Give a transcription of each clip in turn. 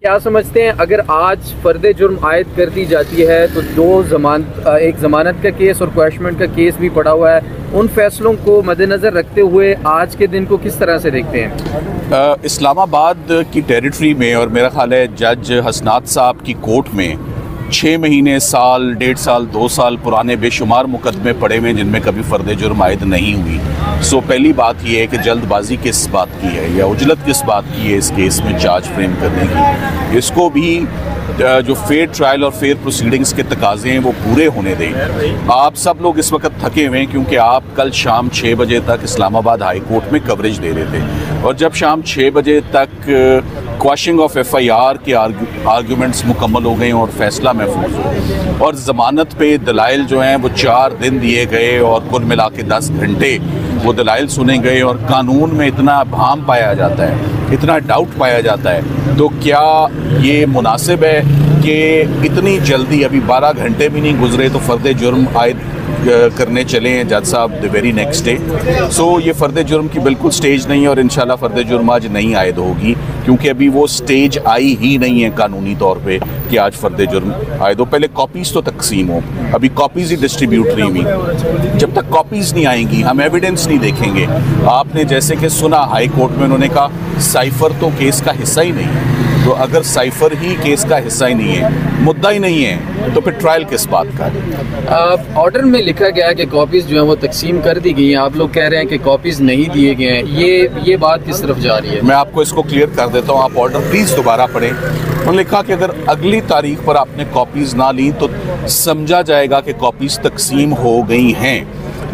क्या समझते हैं अगर आज फर्द जुर्म आयद कर दी जाती है तो एक ज़मानत का केस और क्वैशमेंट का केस भी पड़ा हुआ है, उन फैसलों को मद्देनज़र रखते हुए आज के दिन को किस तरह से देखते हैं? इस्लामाबाद की टेरिटरी में और मेरा ख्याल है जज हसनात साहब की कोर्ट में 6 महीने, साल, 1.5 साल, 2 साल पुराने बेशुमार मुकदमे पड़े हुए जिनमें कभी फ़र्द जुर्म आयद नहीं हुई। सो पहली बात यह है कि जल्दबाजी किस बात की है या उजलत किस बात की है इस केस में चार्ज फ्रेम करने की। इसको भी जो फेयर ट्रायल और फेयर प्रोसीडिंग्स के तकाजे हैं वो पूरे होने दें। आप सब लोग इस वक्त थके हुए हैं क्योंकि आप कल शाम 6 बजे तक इस्लामाबाद हाई कोर्ट में कवरेज दे रहे थे और जब शाम 6 बजे तक क्वाशिंग ऑफ FIR के आर्गूमेंट्स मुकम्मल हो गए और फैसला महफूज हो और ज़मानत पे दलाइल जो हैं वो 4 दिन दिए गए और कुल मिला के 10 घंटे वो दलाइल सुने गए और कानून में इतना भाम पाया जाता है, इतना डाउट पाया जाता है, तो क्या ये मुनासिब है कि इतनी जल्दी अभी 12 घंटे भी नहीं गुजरे तो फ़र्द जुर्म आयद करने चले हैं जज साहब द वेरी नेक्स्ट डे। सो ये फ़र्द जुर्म की बिल्कुल स्टेज नहीं है और इंशाल्लाह फ़र्द जुर्म आज नहीं आयद होगी क्योंकि अभी वो स्टेज आई ही नहीं है कानूनी तौर पे कि आज फ़र्द जुर्म आयद हो। पहले कॉपीज़ तो तकसीम हो, अभी कॉपीज़ ही डिस्ट्रीब्यूट नहीं हुई। जब तक कॉपीज़ नहीं आएंगी हम एविडेंस नहीं देखेंगे। आपने जैसे कि सुना हाई कोर्ट में उन्होंने कहा साइफ़र तो केस का हिस्सा ही नहीं है, तो अगर साइफ़र ही केस का हिस्सा ही नहीं है, मुद्दा ही नहीं है, तो फिर ट्रायल किस बात का? ऑर्डर में लिखा गया है कि कॉपीज़ जो हैं वो तकसीम कर दी गई हैं, आप लोग कह रहे हैं कि कॉपीज़ नहीं दिए गए हैं, ये बात किस तरफ जा रही है? मैं आपको इसको क्लियर कर देता हूँ, आप ऑर्डर प्लीज़ दोबारा पढ़ें। उन्होंने लिखा कि अगर अगली तारीख पर आपने कॉपीज़ ना ली तो समझा जाएगा कि कॉपीज़ तकसीम हो गई हैं,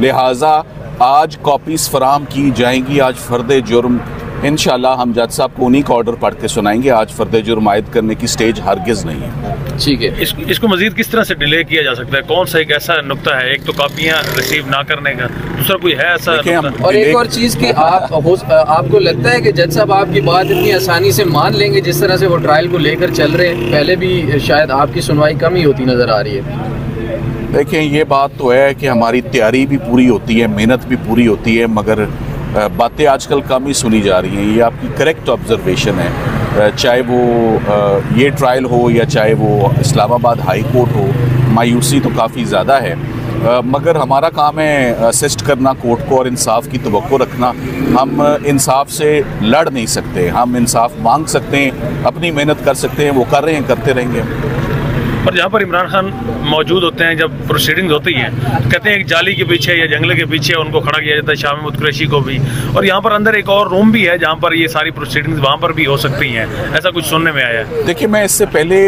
लिहाजा आज कॉपीज़ फराम की जाएंगी। आज फ़र्द जुर्म इंशाल्लाह हम जज साहब को उन्हीं का ऑर्डर पढ़ के सुनाएंगे। आज फ़र्द जुर्म आयद करने की स्टेज हरगिज़ नहीं है। ठीक है, इसको मजीद किस तरह से डिले किया जा सकता है? कौन सा एक ऐसा नुक्ता है, एक तो कापियाँ रिसीव ना करने का, दूसरा कोई है ऐसा? और एक और चीज़ कि आपको लगता है कि जज साहब आपकी बात इतनी आसानी से मान लेंगे जिस तरह से वो ट्रायल को लेकर चल रहे हैं? पहले भी शायद आपकी सुनवाई कम ही होती नज़र आ रही है। देखें, ये बात तो है कि हमारी तैयारी भी पूरी होती है, मेहनत भी पूरी होती है, मगर बातें आजकल कम ही सुनी जा रही हैं। ये आपकी करेक्ट ऑब्जर्वेशन है, चाहे वो ये ट्रायल हो या चाहे वो इस्लामाबाद हाई कोर्ट हो, मायूसी तो काफ़ी ज़्यादा है, मगर हमारा काम है असिस्ट करना कोर्ट को और इंसाफ की तवक्को रखना। हम इंसाफ से लड़ नहीं सकते, हम इंसाफ मांग सकते हैं, अपनी मेहनत कर सकते हैं, वो कर रहे हैं, करते रहेंगे। और जहाँ पर इमरान खान मौजूद होते हैं, जब प्रोसीडिंग्स होती हैं, कहते हैं एक जाली के पीछे या जंगले के पीछे उनको खड़ा किया जाता है, शाह महमूद कुरैशी को भी, और यहाँ पर अंदर एक और रूम भी है जहाँ पर ये सारी प्रोसीडिंग्स वहाँ पर भी हो सकती हैं, ऐसा कुछ सुनने में आया है। देखिए, मैं इससे पहले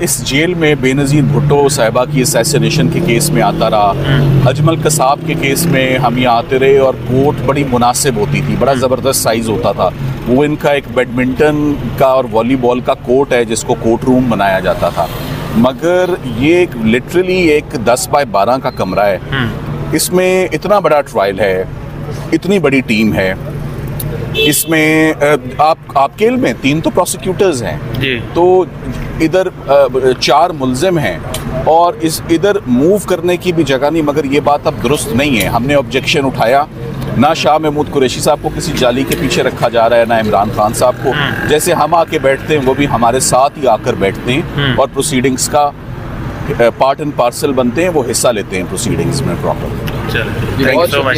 इस जेल में बेनज़ीर भुट्टो साहिबा की असैसिनेशन के केस में आता रहा, अजमल कसाब के केस में हम यहाँ आते रहे और कोर्ट बड़ी मुनासिब होती थी, बड़ा ज़बरदस्त साइज़ होता था। वो इनका एक बैडमिंटन का और वॉलीबॉल का कोर्ट है जिसको कोर्ट रूम बनाया जाता था, मगर ये लिटरली एक 10 बाय 12 का कमरा है। इसमें इतना बड़ा ट्रायल है, इतनी बड़ी टीम है, इसमें आपके इल्म में 3 तो प्रोसिक्यूटर्स हैं, तो इधर 4 मुल्जिम हैं और इधर मूव करने की भी जगह नहीं। मगर ये बात अब दुरुस्त नहीं है। हमने ऑब्जेक्शन उठाया, ना शाह महमूद कुरैशी साहब को किसी जाली के पीछे रखा जा रहा है, ना इमरान खान साहब को। जैसे हम आके बैठते हैं वो भी हमारे साथ ही आकर बैठते हैं और प्रोसीडिंग्स का पार्ट एंड पार्सल बनते हैं, वो हिस्सा लेते हैं प्रोसीडिंग्स में प्रॉपर। चलिए, थैंक यू सो मच।